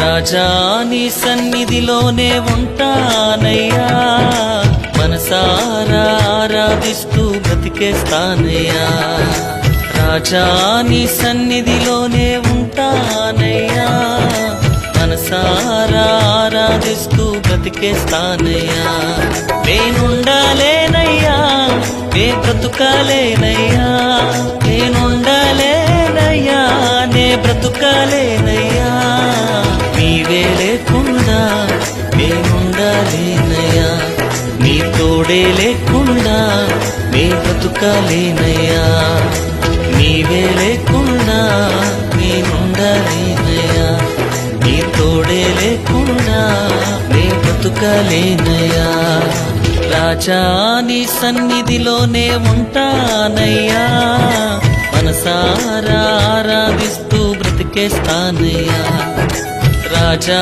రాజా నీ సన్నిధిలోనే ఉంటానయ్యా, మనసారా ఆరాధిస్తూ బ్రతికేస్తానయ్యా. రాజా నీ సన్నిధిలోనే ఉంటానయ్యా, మనసారా ఆరాధిస్తూ బ్రతికేస్తానయ్యా. నేనుండాలేనయ్యా, నే బ్రతుకాలేనయ్యా, నేనుండాలేనయ్యా, నే బ్రతుకాలేనయ్యా. నీవే లేకుండా నేనుండాలేనయ్యా, నీ తోడే లేకుండా నే బ్రతుకాలేనయ్యా. నీవే లేకుండా నేనుండాలేనయ్యా, నీ తోడే లేకుండా నే బ్రతుకాలేనయ్యా. రాజా నీ సన్నిధిలోనే ఉంటానయ్యా, మనసారా ఆరాధిస్తూ బ్రతికేస్తానయ్యా. రాజా